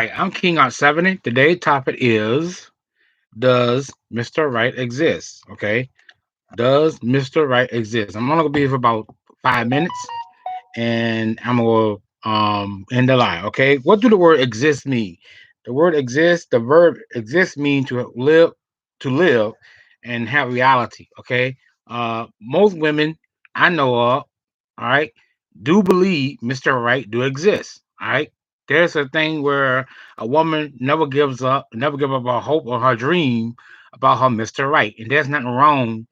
right, I'm King on 70. Today's topic is, does Mr. Right exist? Okay. Does Mr. Right exist? I'm only gonna be here for about 5 minutes and I'm gonna end the line. Okay. What do the word exist mean? The word exist, the verb exist mean to live and have reality. Okay. Most women I know of, all right, do believe Mr. Right do exist. All right. There's a thing where a woman never give up her hope or her dream about her Mr. Right. And there's nothing wrong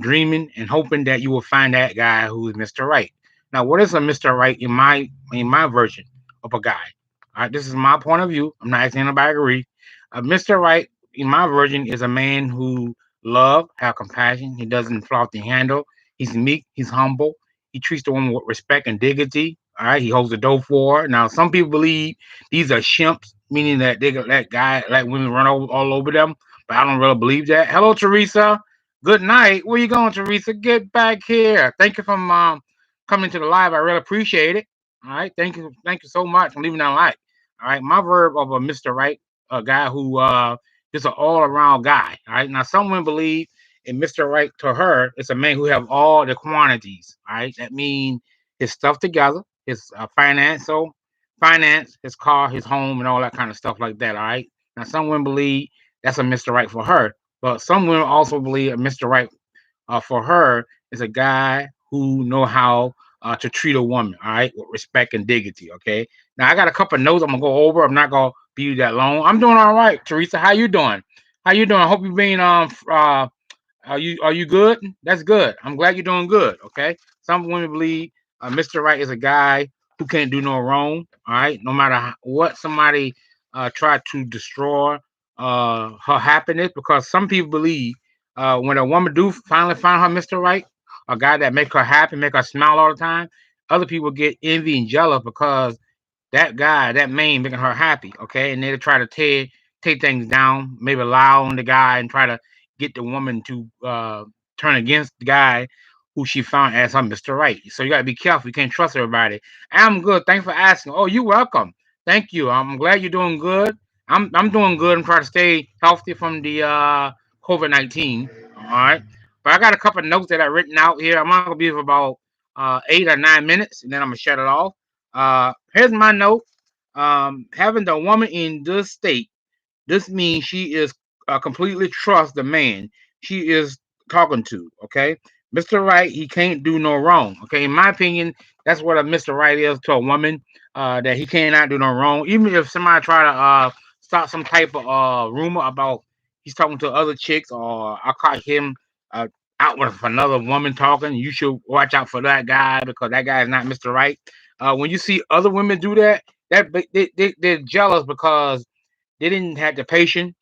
dreaming and hoping that you will find that guy who is Mr. Right. Now, what is a Mr. Right in my version of a guy? All right, this is my point of view. I'm not asking anybody to agree. A Mr. Right in my version is a man who love, have compassion. He doesn't flout the handle. He's meek. He's humble. He treats the woman with respect and dignity. All right, he holds the door for her. Now, some people believe these are shimps, meaning that they could let women run all over them. But I don't really believe that. Hello, Teresa. Good night. Where you going, Teresa? Get back here. Thank you for coming to the live. I really appreciate it. All right. Thank you so much for leaving that like. All right. My verb of a Mr. Right, a guy who is an all around guy. All right. Now some women believe in Mr. Right to her, it's a man who have all the quantities. All right. That means his stuff together, his finance, his car, his home, and all that kind of stuff like that. All right. Now some women believe that's a Mr. Right for her. But some women also believe a Mr. Right for her is a guy who know how to treat a woman, all right, with respect and dignity. Okay. Now I got a couple of notes I'm gonna go over. I'm not gonna be that long. I'm doing all right, Teresa. How you doing? How you doing? I hope you're being are you good? That's good. I'm glad you're doing good. Okay. Some women believe Mr. Right is a guy who can't do no wrong. All right. No matter what somebody try to destroy her happiness, because some people believe when a woman do finally find her Mr. Right, a guy that make her happy, make her smile all the time, other people get envy and jealous because that guy, that man, making her happy. Okay, and they try to take things down, maybe lie on the guy and try to get the woman to turn against the guy who she found as her Mr. Right. So you gotta be careful. You can't trust everybody. I'm good. Thanks for asking. Oh, you're welcome. Thank you. I'm glad you're doing good. I'm doing good. I'm trying to stay healthy from the COVID-19. All right. But I got a couple of notes that I written out here. I'm not gonna be for about 8 or 9 minutes, and then I'm gonna shut it off. Here's my note. Having the woman in this state, this means she is completely trust the man she is talking to. Okay, Mr. Right, he can't do no wrong. Okay, in my opinion, that's what a Mr. Right is to a woman. That he cannot do no wrong. Even if somebody try to start some type of rumor about he's talking to other chicks, or I caught him uh, out with another woman talking, you should watch out for that guy because that guy is not Mr. Right. When you see other women do that, they're jealous because they didn't have the patience,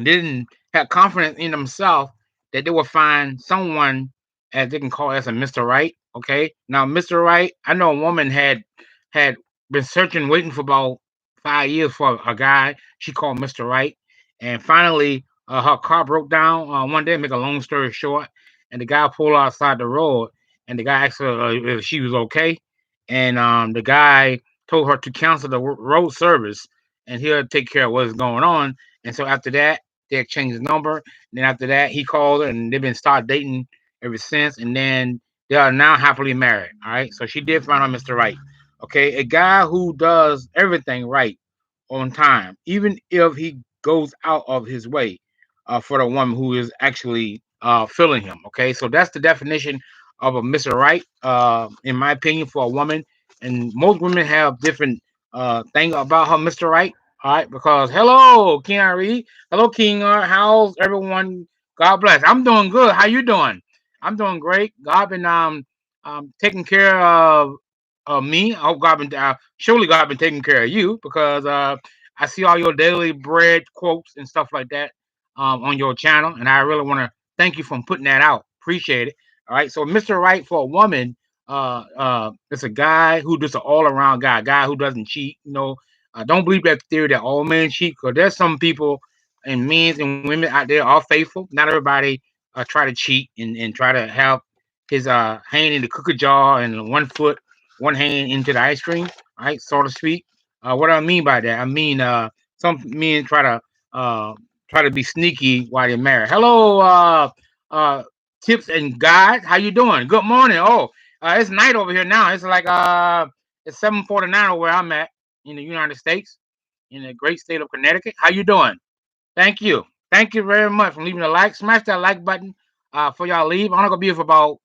didn't have confidence in themselves that they will find someone as they can call as a Mr. Right. Okay. Now, Mr. Right, I know a woman had been searching, waiting for about 5 years for a guy she called Mr. Right. And finally, her car broke down one day, make a long story short, and the guy pulled outside the road, and the guy asked her if she was okay. And the guy told her to cancel the road service and he'll take care of what's going on. And so after that, they exchanged his number. And then after that, he called her, and they've been start dating ever since. And then they are now happily married. All right. So she did find out Mr. Right. Okay. A guy who does everything right on time, even if he goes out of his way for the woman who is actually feeling him. Okay. So that's the definition of a Mr. Right, in my opinion, for a woman. And most women have different thing about her Mr. Right. All right, because hello, King Ari. Hello, King. How's everyone? God bless. I'm doing good. How you doing? I'm doing great. God been taking care of me. I hope God been surely God been taking care of you because I see all your daily bread quotes and stuff like that on your channel, and I really want to thank you for putting that out. Appreciate it. All right, so Mr. Right for a woman, it's a guy who just an all around guy who doesn't cheat. Don't believe that theory that all men cheat, because there's some people and men and women out there are faithful. Not everybody try to cheat and try to have his hand in the cookie jar and one hand into the ice cream, right, so to speak. What I mean by that, I mean some men uh try to be sneaky while they're married. Hello, uh, tips and guys, how you doing? Good morning. Oh, it's night over here now. It's like it's 7:49 where I'm at in the United States, in the great state of Connecticut. How you doing? Thank you. Thank you very much for leaving a like. Smash that like button for y'all leave. I'm not gonna be here for about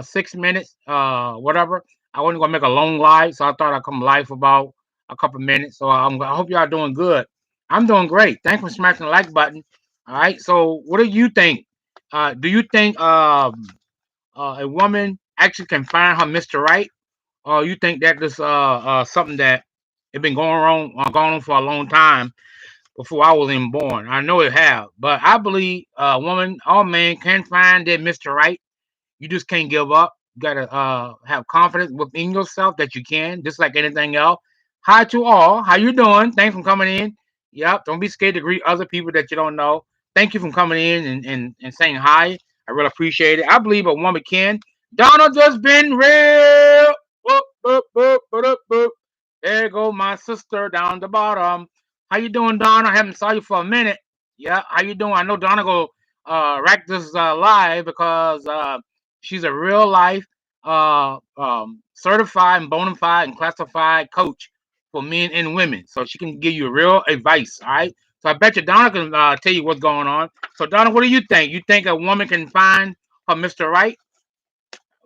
6 minutes, whatever. I wasn't gonna make a long live, so I thought I'd come live for about a couple minutes. So I hope y'all doing good. I'm doing great. Thanks for smashing the like button. All right. So what do you think? Do you think a woman actually can find her Mr. Right, or you think that this something that it been going on for a long time before I was even born? I know it have, but I believe a woman or man can find their Mr. Right. You just can't give up. You gotta have confidence within yourself that you can, just like anything else. Hi to all. How you doing? Thanks for coming in. Yep. Don't be scared to greet other people that you don't know. Thank you for coming in and saying hi. I really appreciate it. I believe a woman can. Donald just been real. Whoop, whoop, whoop, whoop, whoop, whoop. There go my sister down the bottom. How you doing, Donna? I haven't saw you for a minute. Yeah, how you doing? I know Donna go rack this live because she's a real life certified and bona fide and classified coach for men and women. So she can give you real advice. All right. So I bet you Donna can tell you what's going on. So Donna, what do you think? You think a woman can find her Mr. Right?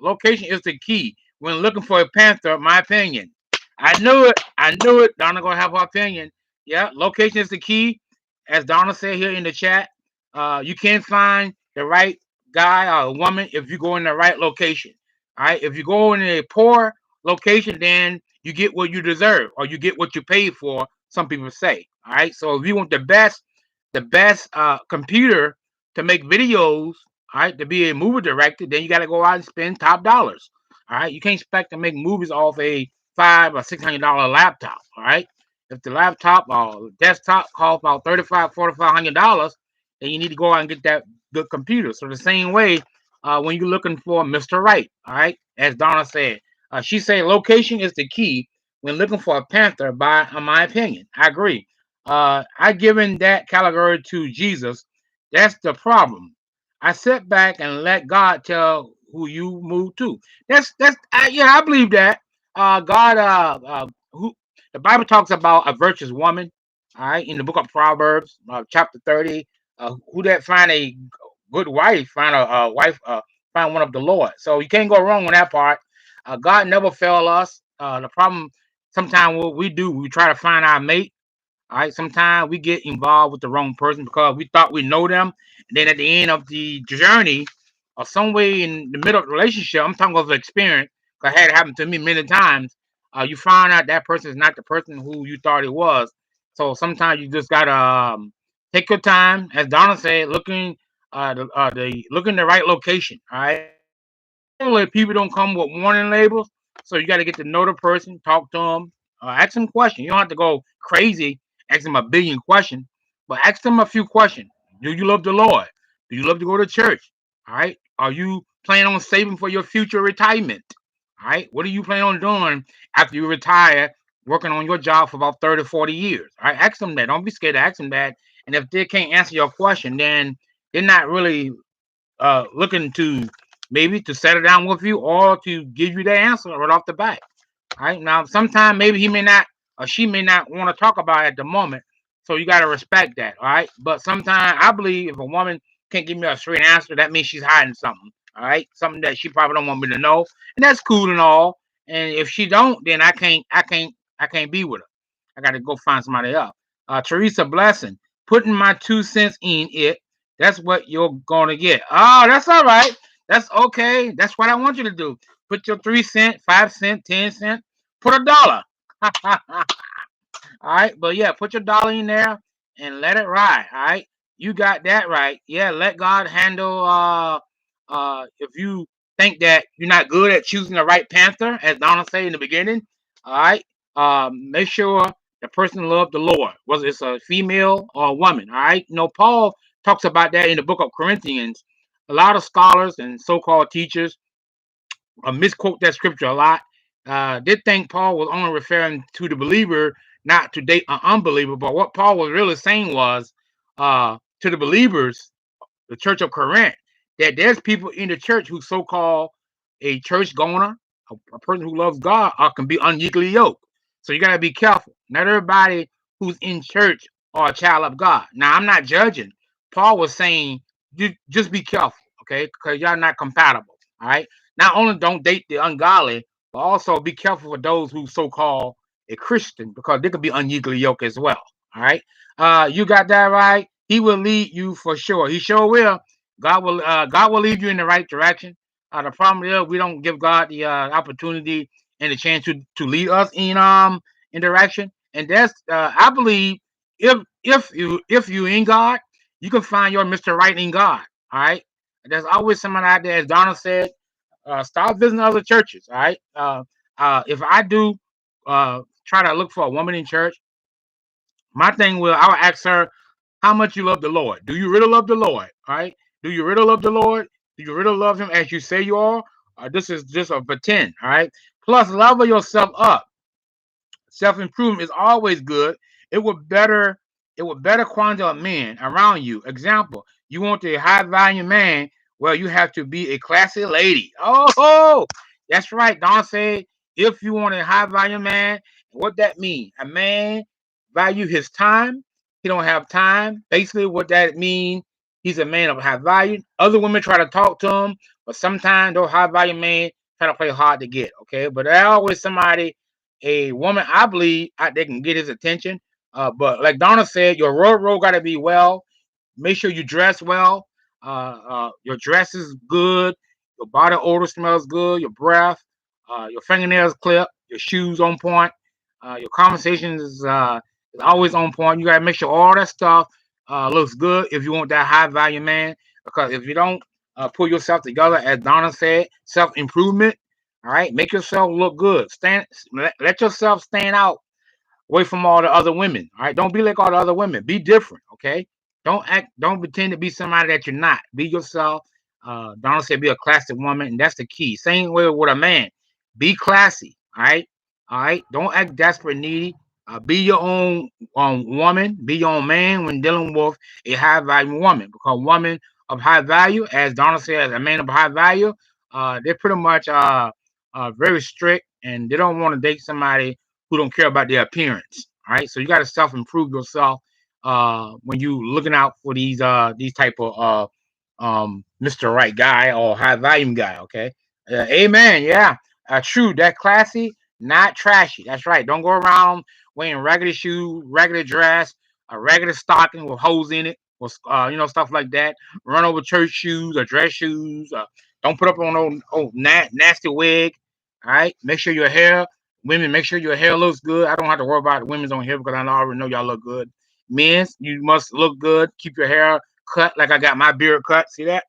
Location is the key when looking for a panther. My opinion. I knew it. I knew it. Donna gonna have her opinion. Yeah, location is the key, as Donna said here in the chat. You can't find the right guy or woman if you go in the right location. All right. If you go in a poor location, then you get what you deserve, or you get what you paid for. Some people say. All right. So if you want the best computer to make videos, all right, to be a movie director, then you got to go out and spend top dollars. All right, you can't expect to make movies off a $500 or $600 laptop. All right, if the laptop or desktop costs about $3,500, $4,500, then you need to go out and get that good computer. So the same way, when you're looking for Mr. Right, all right, as Donna said, she said location is the key when looking for a panther. By my opinion, I agree. I given that category to Jesus. That's the problem. I sit back and let God tell who you move to. Yeah, I believe that. God, who the Bible talks about a virtuous woman. All right, in the book of Proverbs, chapter 30. Who that find a good wife, find a wife, find one of the Lord. So you can't go wrong on that part. God never fail us. The problem sometimes what we do, we try to find our mate. All right, sometimes we get involved with the wrong person because we thought we know them. And then at the end of the journey, or some way in the middle of the relationship, I'm talking of experience, because it had happened to me many times. You find out that person is not the person who you thought it was. So sometimes you just gotta take your time, as Donna said, looking looking the right location. All right, normally people don't come with warning labels, so you got to get to know the person, talk to them, ask them questions. You don't have to go crazy, ask them a billion questions, but ask them a few questions. Do you love the Lord? Do you love to go to church? All right. Are you planning on saving for your future retirement? All right. What are you planning on doing after you retire, working on your job for about 30, 40 years? All right. Ask them that. Don't be scared to ask them that. And if they can't answer your question, then they're not really looking to maybe to settle down with you or to give you the answer right off the bat. All right. Now, sometimes maybe he may not or she may not want to talk about it at the moment. So you got to respect that. All right. But sometimes I believe if a woman can't give me a straight answer, that means she's hiding something. All right. Something that she probably don't want me to know. And that's cool and all. And if she don't, then I can't be with her. I got to go find somebody else. Teresa Blessing, putting my 2 cents in it. That's what you're gonna get. Oh, that's all right. That's okay. That's what I want you to do. Put your 3 cent, 5 cent, 10 cent. Put $1. All right, but yeah, put your dollar in there and let it ride. All right, you got that right. Yeah, let God handle. If you think that you're not good at choosing the right panther, as Donna said in the beginning, all right, make sure the person loved the Lord, whether it's a female or a woman. All right, Paul talks about that in the book of Corinthians. A lot of scholars and so-called teachers misquote that scripture a lot. Did think Paul was only referring to the believer not to date an unbeliever. But what Paul was really saying was to the believers, the church of Corinth, that there's people in the church who so-called a church goner, a person who loves God, can be unequally yoked. So you got to be careful. Not everybody who's in church are a child of God. Now, I'm not judging. Paul was saying, just be careful, okay? Because y'all not compatible, all right? Not only don't date the ungodly, but also be careful for those who so-called a Christian, because they could be unequally yoked as well, all right? You got that right. He will lead you for sure. He sure will. God will lead you in the right direction. The problem is we don't give God the opportunity and the chance to lead us in direction. And that's I believe if you in God, you can find your Mr. Right in God. All right. There's always someone out there, as Donna said. Start visiting other churches. All right. If I do try to look for a woman in church, my thing will I will ask her how much you love the Lord. Do you really love the Lord? All right. Do you really love the Lord? Do you really love Him as you say you are? This is just a pretend. All right. Plus, level yourself up. Self improvement is always good. It would better it would better quality of men around you. Example: you want a high value man. Well, you have to be a classy lady. Oh, that's right. Don said, if you want a high value man, what that mean? A man value his time. He don't have time. Basically, what that mean? He's a man of high value. Other women try to talk to him, but sometimes those high value men try to play hard to get. Okay, but there's always somebody, a woman, I believe, they can get his attention. But like Donna said, your road got to be well. Make sure you dress well. Your dress is good. Your body odor smells good. Your breath, your fingernails clipped. Your shoes on point. Your conversation is always on point. You got to make sure all that stuff looks good if you want that high value man. Because if you don't pull yourself together, as Donna said, self improvement. All right, make yourself look good. Let yourself stand out away from all the other women. All right, don't be like all the other women. Be different. Okay, don't pretend to be somebody that you're not. Be yourself. Donald said, be a classic woman, and that's the key. Same way with a man. Be classy. All right. Don't act desperate, needy. Be your own woman. Be your own man when dealing with a high value woman. Because woman of high value, as Donald said, a man of high value, they're pretty much very strict, and they don't want to date somebody who don't care about their appearance. All right, so you got to self improve yourself when you looking out for these type of Mr. Right guy or high volume guy. Okay, amen. Yeah, true. That classy, not trashy. That's right. Don't go around wearing regular shoes, regular dress, a regular stocking with holes in it, or stuff like that. Run over church shoes or dress shoes. Don't put up on nasty wig. All right, make sure your hair. Women, make sure your hair looks good. I don't have to worry about women's on here because I already know y'all look good. Men's, you must look good. Keep your hair cut like I got my beard cut. See that?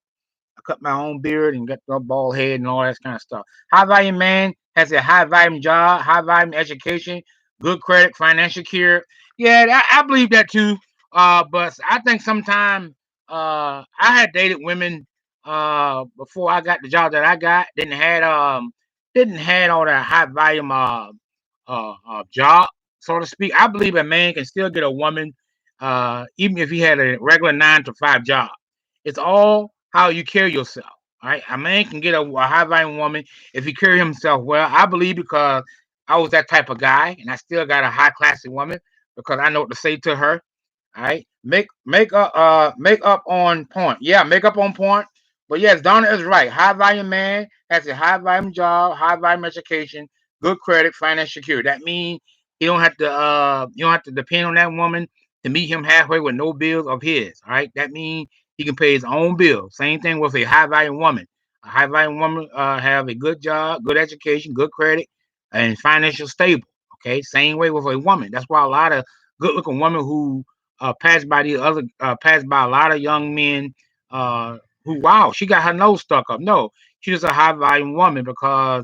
I cut my own beard and got the bald head and all that kind of stuff. High volume man has a high volume job, high volume education, good credit, financial care. Yeah, I believe that too. But I think sometimes I had dated women before I got the job that I got. Didn't had all that high volume job, so to speak. I believe a man can still get a woman even if he had a regular 9 to 5 job. It's all how you carry yourself. All right, a man can get a high volume woman if he carry himself well. I believe because I was that type of guy, and I still got a high classy woman because I know what to say to her. All right, make up on point. Yeah, make up on point. But yes, Donna is right. High volume man has a high volume job, high volume education, good credit, financial security. That means you don't have to depend on that woman to meet him halfway with no bills of his. All right, that means he can pay his own bills. Same thing with a high volume woman. A high volume woman have a good job, good education, good credit, and financial stable. Okay, same way with a woman. That's why a lot of good looking women who passed by a lot of young men who, wow, she got her nose stuck up. No, she's just a high volume woman because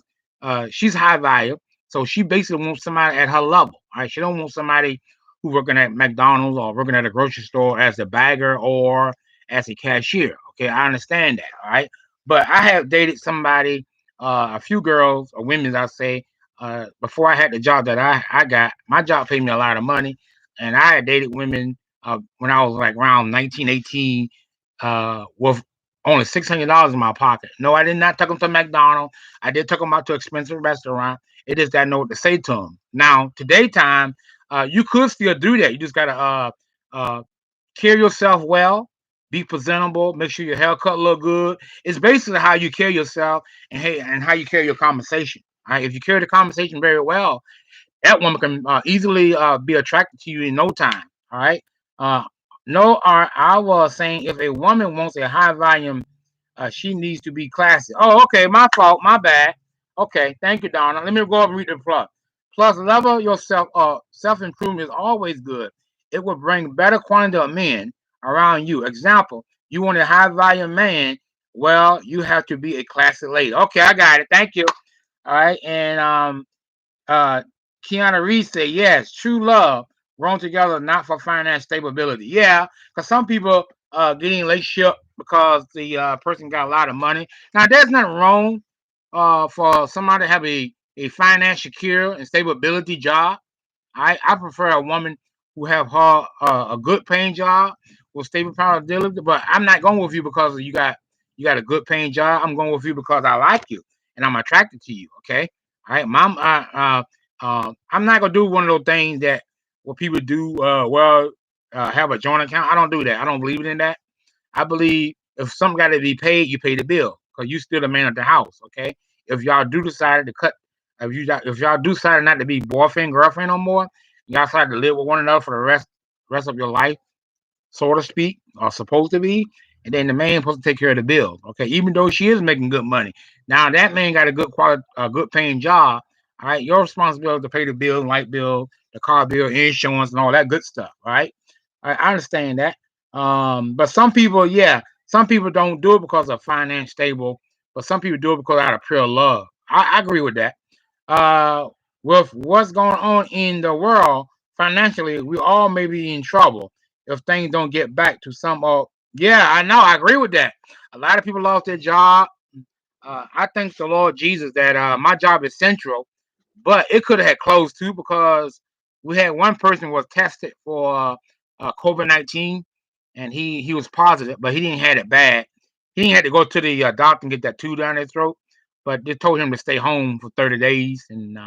she's high value. So she basically wants somebody at her level. All right, she don't want somebody who working at McDonald's or working at a grocery store as a bagger or as a cashier. Okay, I understand that. All right, but I have dated somebody, a few girls or women, I say, before I had the job that I got, my job paid me a lot of money, and I had dated women when I was like around 19, 18, with only $600 in my pocket. No, I did not take them to McDonald's. I did take them out to an expensive restaurant. It is that I know what to say to them. Now, today time, you could still do that. You just gotta uh, carry yourself well, be presentable, make sure your haircut look good. It's basically how you carry yourself and hey, and how you carry your conversation. All right, if you carry the conversation very well, that woman can easily be attracted to you in no time. All right. Uh, no, I was saying if a woman wants a high volume, she needs to be classy. Oh, okay, my fault, my bad. Okay, thank you, Donna. Let me go up and read the plus. Plus, level yourself. Self improvement is always good. It will bring better quantity of men around you. Example: you want a high volume man. Well, you have to be a classy lady. Okay, I got it. Thank you. All right, and uh, Keanu Reeves said, yes, true love grown together, not for finance stability. Yeah, because some people get in a relationship because the person got a lot of money. Now, there's nothing wrong for somebody to have a finance secure and stability job. I prefer a woman who have her a good paying job with stable profitability. But I'm not going with you because you got a good paying job. I'm going with you because I like you and I'm attracted to you. Okay, all right, mom. I'm not gonna do one of those things that what people do. Have a joint account. I don't do that. I don't believe in that. I believe if something got to be paid, you pay the bill because you still the man of the house. Okay. If y'all do decide to cut, if y'all do decide not to be boyfriend girlfriend no more, y'all decide to live with one another for the rest of your life, so to speak, or supposed to be, and then the man supposed to take care of the bills. Okay. Even though she is making good money, now that man got a good quality, good paying job. All right, your responsibility to pay the bills, light bill, the car bill, insurance, and all that good stuff. All right. I understand that. But some people, yeah, some people don't do it because of finance stable, but some people do it because out of pure love. I agree with that. Uh, with what's going on in the world financially, we all may be in trouble if things don't get back to some. Yeah, I know. I agree with that. A lot of people lost their job. I thank the Lord Jesus that my job is central, but it could have had closed too because we had one person was tested for COVID-19 and he was positive, but he didn't have it bad. He didn't have to go to the doctor and get that tube down his throat, but they told him to stay home for 30 days and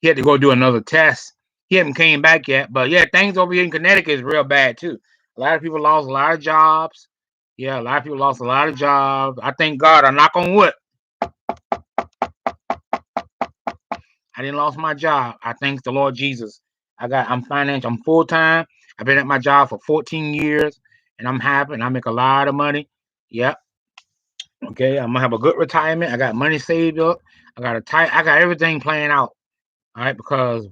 he had to go do another test. He hasn't came back yet, but yeah, things over here in Connecticut is real bad too. A lot of people lost a lot of jobs. Yeah, a lot of people lost a lot of jobs. I thank God. I knock on wood. I didn't lost my job. I thank the Lord Jesus. I'm financial. I'm full time. I've been at my job for 14 years, and I'm happy. And I make a lot of money. Yep. Okay. I'm gonna have a good retirement. I got money saved up. I got everything planned out. All right, because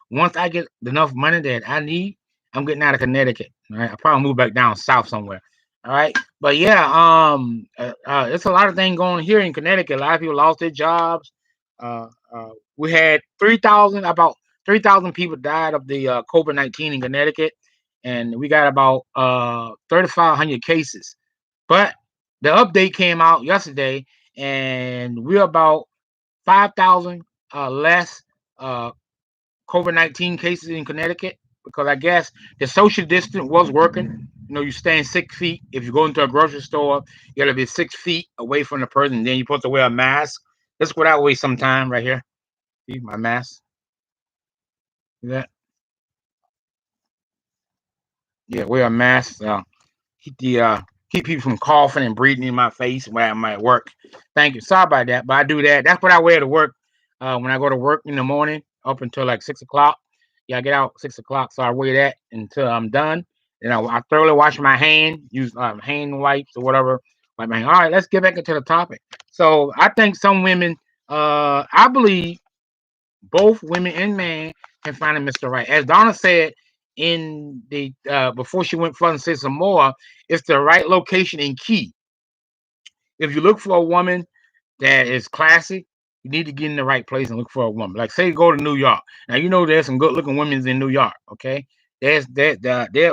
once I get enough money that I need, I'm getting out of Connecticut. All right, I probably move back down south somewhere. All right, but yeah, it's a lot of things going on here in Connecticut. A lot of people lost their jobs. Uh, we had 3,000, about 3,000 people died of the COVID-19 in Connecticut, and we got about 3,500 cases. But the update came out yesterday, and we're about 5,000 less uh, COVID-19 cases in Connecticut because I guess the social distance was working. You know, you stand 6 feet. If you go into a grocery store, you got to be 6 feet away from the person. Then you're supposed to wear a mask. That's what I wear sometime right here. See my mask. See that? Yeah, wear a mask. Keep people from coughing and breathing in my face while I'm at work. Thank you. Sorry about that, but I do that. That's what I wear to work. When I go to work in the morning, up until like 6 o'clock. Yeah, I get out 6 o'clock, so I wear that until I'm done. And I thoroughly wash my hand, use hand wipes or whatever. Like my hand. All right, let's get back into the topic. So I think some women, I believe both women and men can find a Mr. Right. As Donna said in the before she went further and said some more, it's the right location and key. If you look for a woman that is classy, you need to get in the right place and look for a woman. Like say you go to New York. Now you know there's some good looking women in New York. Okay, there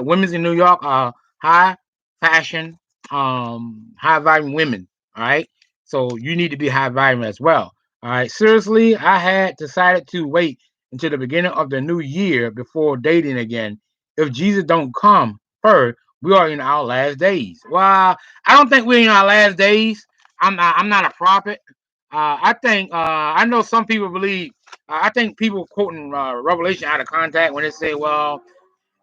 women's in New York are high fashion, high volume women. All right, so you need to be high volume as well. All right, seriously, I had decided to wait until the beginning of the new year before dating again. If Jesus don't come first, we are in our last days. Well, I don't think we're in our last days. I'm not a prophet. I think I know some people believe. I think people quoting Revelation out of context when they say, "Well,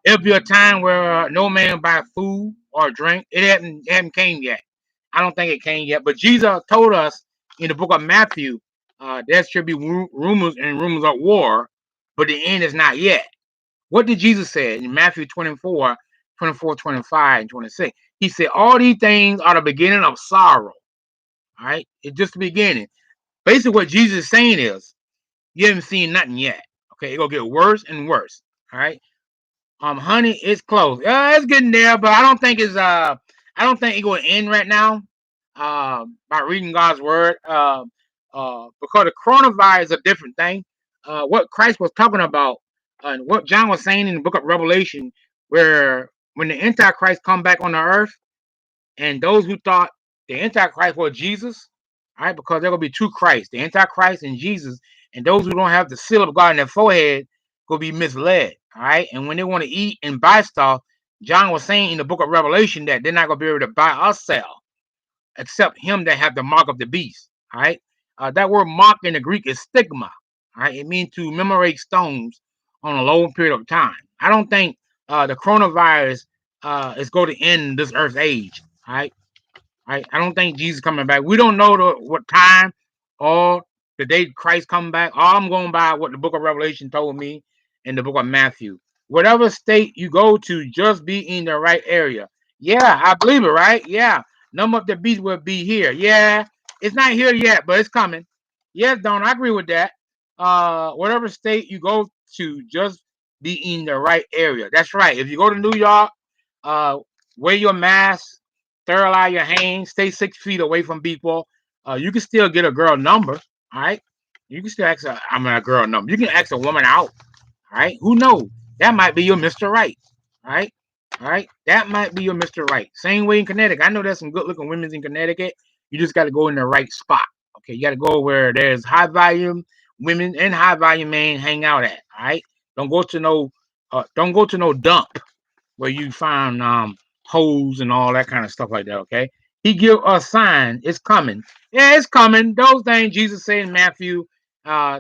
it'll be a time where no man buy food or drink." It haven't came yet. I don't think it came yet. But Jesus told us in the book of Matthew, there should be rumors and rumors of war, but the end is not yet. What did Jesus say in Matthew 24, 24, 25, and 26? He said, all these things are the beginning of sorrow. All right. It's just the beginning. Basically, what Jesus is saying is, you haven't seen nothing yet. Okay. It's going to get worse and worse. All right. Honey, it's close. It's getting there, but I don't think it's going to end right now. By reading God's word. Because the coronavirus is a different thing. What Christ was talking about, and what John was saying in the book of Revelation, where when the Antichrist come back on the earth, and those who thought the Antichrist was Jesus, all right, because there will be two Christs, the Antichrist and Jesus, and those who don't have the seal of God in their forehead will be misled, all right. And when they want to eat and buy stuff, John was saying in the book of Revelation that they're not going to be able to buy or sell except him that have the mark of the beast. All right. That word mark in the Greek is stigma. All right. It means to commemorate stones on a long period of time. I don't think the coronavirus is going to end this earth's age. All right. I don't think Jesus coming back. We don't know what time or the day Christ come back. All I'm going by what the book of Revelation told me in the book of Matthew. Whatever state you go to, just be in the right area. Yeah, I believe it, right? Yeah. Number of the beast will be here. Yeah. It's not here yet, but it's coming. Yes, Don, I agree with that. Whatever state you go to, just be in the right area. That's right. If you go to New York, uh, wear your mask, sterilize your hands, stay 6 feet away from people. You can still get a girl number, all right? You can still ask a girl number. You can ask a woman out, all right? Who knows? That might be your Mr. Right, all right? All right, that might be your Mr. Right. Same way in Connecticut. I know there's some good looking women in Connecticut. You just got to go in the right spot. Okay, you got to go where there's high volume women and high volume men hang out at. All right, don't go to no dump where you find holes and all that kind of stuff like that. Okay, he give a sign. It's coming. Yeah, it's coming. Those things Jesus said in Matthew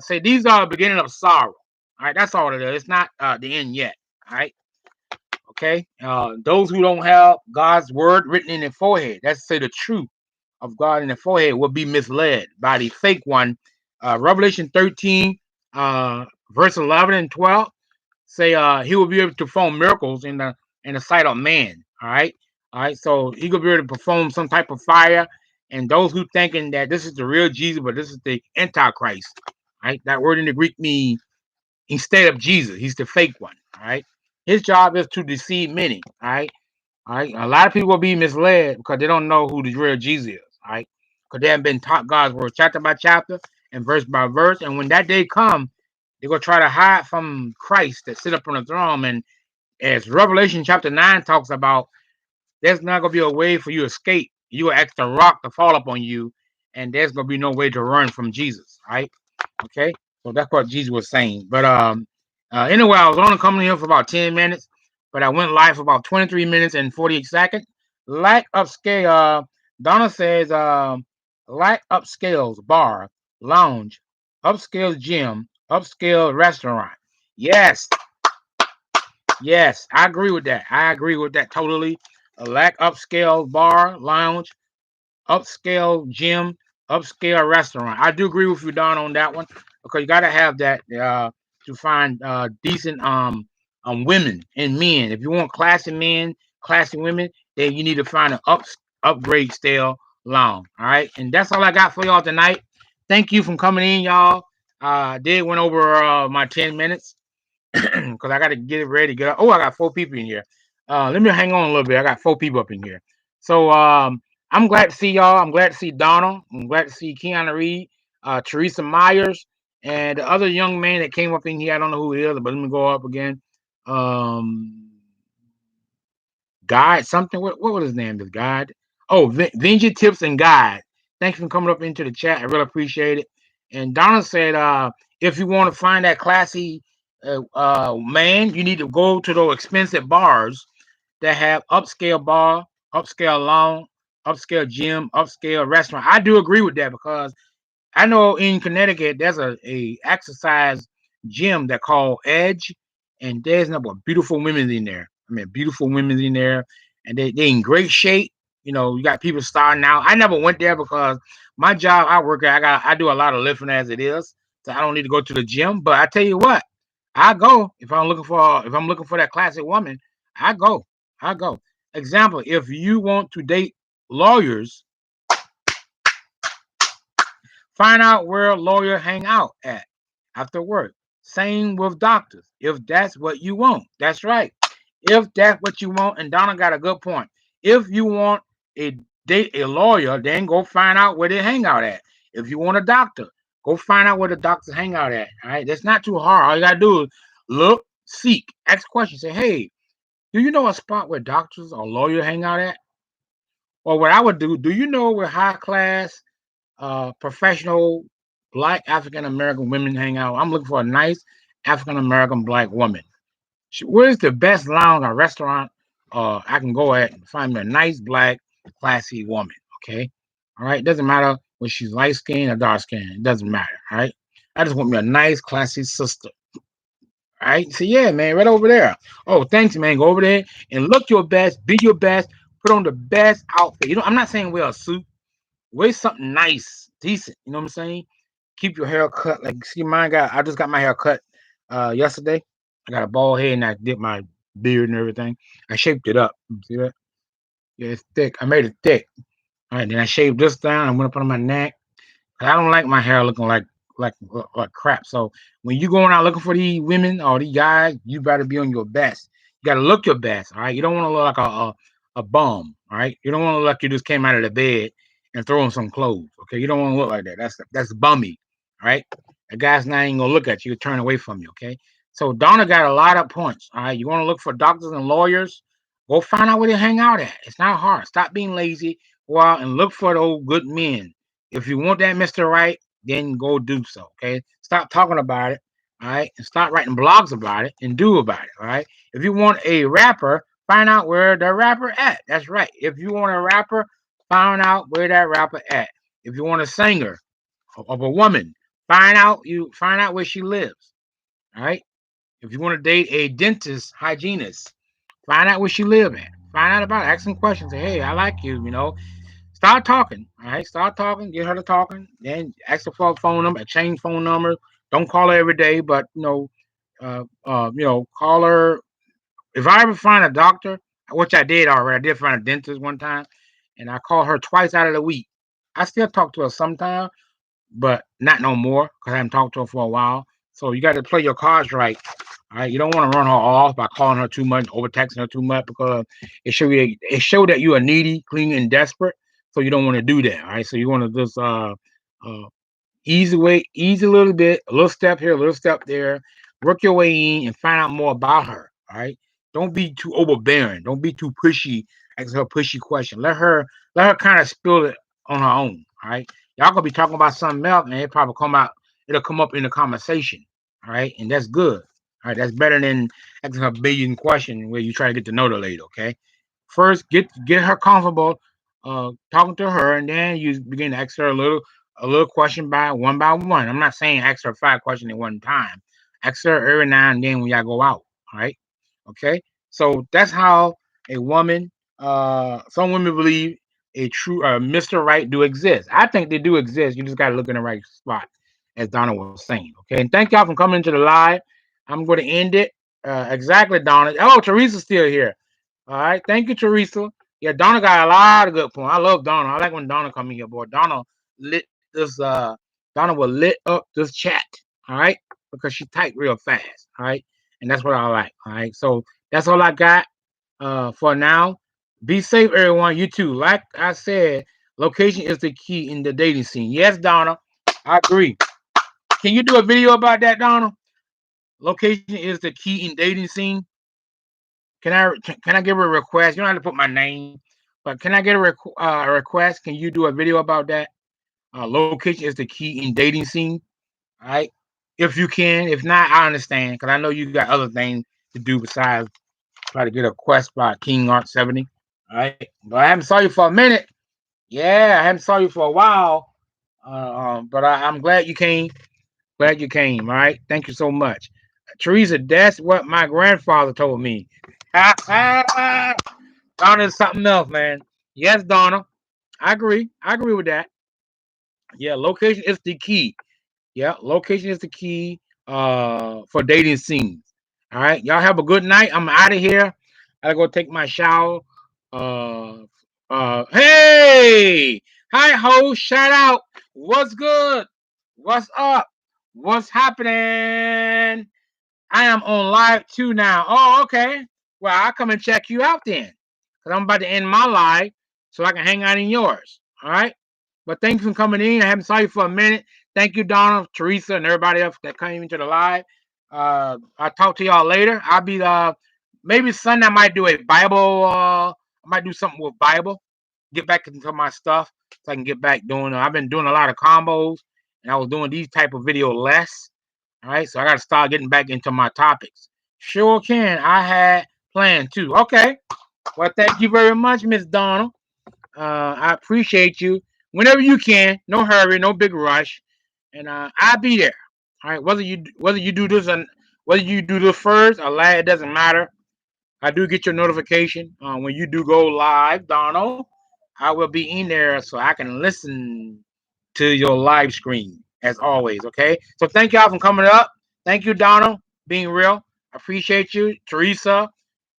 say these are the beginning of sorrow. All right, that's all it is. It's not the end yet. All right. Okay. Those who don't have God's word written in their forehead, that's say the truth of God in their forehead, will be misled by the fake one. Revelation 13, verse 11 and 12 say he will be able to perform miracles in the sight of man. All right. All right. So he could be able to perform some type of fire. And those who thinking that this is the real Jesus, but this is the Antichrist. Right. That word in the Greek means instead of Jesus. He's the fake one. All right. His job is to deceive many. All right. All right. A lot of people will be misled because they don't know who the real Jesus is. All right. Because they haven't been taught God's word chapter by chapter and verse by verse. And when that day comes, they're going to try to hide from Christ that sit up on the throne. And as Revelation chapter 9 talks about, there's not going to be a way for you to escape. You will ask the rock to fall upon you, and there's going to be no way to run from Jesus. Right. Okay, so that's what Jesus was saying. But anyway, I was only coming here for about 10 minutes, but I went live for about 23 minutes and 48 seconds. Like upscale, Donna says, like upscales bar, lounge, upscale gym, upscale restaurant. Yes, yes, I agree with that. I agree with that totally. A lack upscale bar, lounge, upscale gym, upscale restaurant. I do agree with you, Don, on that one because you got to have that to find decent women and men. If you want classy men, classy women, then you need to find an upgrade style lounge. All right, and that's all I got for y'all tonight. Thank you for coming in, y'all. I did went over my 10 minutes because I got to get it ready. Get up. Oh, I got 4 people in here. Let me hang on a little bit. I got 4 people up in here. So I'm glad to see y'all. I'm glad to see Donald. I'm glad to see Keanu Reed, Teresa Myers, and the other young man that came up in here. I don't know who it is, but let me go up again. Guide something. What was his name? This guide. Oh, Vengeance Tips and Guide. Thanks for coming up into the chat. I really appreciate it. And Donna said, if you want to find that classy man, you need to go to those expensive bars that have upscale bar, upscale lawn, upscale gym, upscale restaurant. I do agree with that because I know in Connecticut there's a exercise gym that called Edge, and there's nothing but beautiful women in there. I mean, beautiful women in there, and they in great shape. You know, you got people starting out. I never went there because my job I work at, I do a lot of lifting as it is, so I don't need to go to the gym. But I tell you what, I go if I'm looking for that classic woman. I go, I go. Example: if you want to date lawyers, find out where lawyers hang out at after work. Same with doctors. If that's what you want, that's right. If that's what you want, and Donna got a good point. If you want a date a lawyer, then go find out where they hang out at. If you want a doctor, go find out where the doctors hang out at. All right, that's not too hard. All you gotta do is look, seek, ask questions. Say, hey, do you know a spot where doctors or lawyers hang out at? Or what I would do you know where high class professional black African American women hang out? I'm looking for a nice African American black woman. Where's the best lounge or restaurant I can go at and find me a nice black classy woman? Okay, all right. Doesn't matter whether she's light skinned or dark skinned. It doesn't matter. All right. I just want me a nice classy sister. All right. So yeah, man, right over there. Oh, thanks, man. Go over there and look your best, be your best, put on the best outfit. You know, I'm not saying wear a suit. Wear something nice, decent. You know what I'm saying? Keep your hair cut. Like, see, I just got my hair cut yesterday. I got a bald head and I did my beard and everything. I shaped it up. See that? Yeah, it's thick. I made it thick. All right, then I shaved this down. I'm gonna put on my neck. I don't like my hair looking like crap. So when you going out looking for these women or these guys, you better be on your best. You gotta look your best. All right. You don't want to look like a bum. All right. You don't want to look like you just came out of the bed and throw on some clothes. Okay. You don't want to look like that. That's bummy. All right. A guy's not even gonna look at you. Turn away from you. Okay. So Donna got a lot of points. All right. You want to look for doctors and lawyers? Go find out where they hang out at. It's not hard. Stop being lazy. Go out and look for those good men. If you want that Mr. Right, then go do so. Okay. Stop talking about it. All right. And stop writing blogs about it and do about it. All right. If you want a rapper, find out where the rapper at. That's right. If you want a rapper, find out where that rapper at. If you want a singer of a woman, find out where she lives. All right. If you want to date a dentist, hygienist, find out where she live at. Find out about it. Ask some questions. Say, hey, I like you, you know. Start talking. All right. Start talking. Get her to talking. Then ask her for a phone number, exchange phone numbers. Don't call her every day, but call her. If I ever find a doctor, which I did already, I did find a dentist one time, and I call her twice out of the week. I still talk to her sometimes, but not no more because I haven't talked to her for a while. So you got to play your cards right. All right, you don't want to run her off by calling her too much, over texting her too much because it show that you are needy, clingy, and desperate. So you don't want to do that. All right, so you want to just uh easy a little bit, a little step here, a little step there, work your way in and find out more about her. All right, don't be too overbearing. Don't be too pushy. Ask her a pushy question. Let her kind of spill it on her own. All right, y'all gonna be talking about something else, and it'll come up in the conversation. All right, and that's good. All right, that's better than asking a billion question where you try to get to know the lady. Okay, first get her comfortable, talking to her, and then you begin to ask her a little question by one. I'm not saying ask her 5 questions at one time. Ask her every now and then when y'all go out. All right, okay. So that's how a woman. Some women believe a true Mr. Right do exist. I think they do exist. You just got to look in the right spot, as Donna was saying. Okay, and thank y'all for coming into the live. I'm going to end it exactly, Donna. Oh, Teresa's still here. All right, thank you, Teresa. Yeah, Donna got a lot of good points. I love Donna. I like when Donna come in here, boy. Lit this. Donna will lit up this chat. All right, because she typed real fast. All right, and that's what I like. All right, so that's all I got for now. Be safe, everyone. You too. Like I said, location is the key in the dating scene. Yes, Donna, I agree. Can you do a video about that, Donna? Location is the key in dating scene. Can I give a request? You don't have to put my name, but can I get a request? Can you do a video about that? Location is the key in dating scene. All right. If you can, if not, I understand because I know you got other things to do besides try to get a quest by King Art 70. All right. But I haven't saw you for a minute. Yeah, I haven't saw you for a while. But I'm glad you came. Glad you came. All right. Thank you so much. Teresa, that's what my grandfather told me. Donna is something else, man. Yes, Donna. I agree. I agree with that. Yeah, location is the key. Yeah, location is the key for dating scenes. All right. Y'all have a good night. I'm out of here. I gotta go take my shower. Uh hey! Hi ho, shout out. What's good? What's up? What's happening? I am on live too now. Oh, okay. Well, I'll come and check you out then. Because I'm about to end my live so I can hang out in yours. All right. But thanks for coming in. I haven't saw you for a minute. Thank you, Donna, Teresa, and everybody else that came into the live. I'll talk to y'all later. I'll be maybe Sunday I might do a Bible. I might do something with Bible. Get back into my stuff so I can get back doing. I've been doing a lot of combos, and I was doing these type of video less. All right, so I got to start getting back into my topics. Sure can. I had planned too. Okay. Well, thank you very much, Miss Donald. I appreciate you. Whenever you can, no hurry, no big rush, and I'll be there. All right, whether you do this and whether you do this first or last, it doesn't matter. I do get your notification when you do go live, Donald. I will be in there so I can listen to your live screen as always. Okay, so thank y'all for coming up. Thank you, Donald, being real. I appreciate you, Teresa,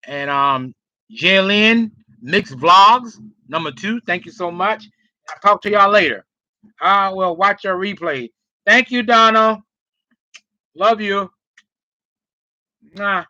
and Jaylyn Mixed Vlogs #2. Thank you so much. I'll talk to y'all later. I will watch your replay. Thank you, Donald. Love you. Nah.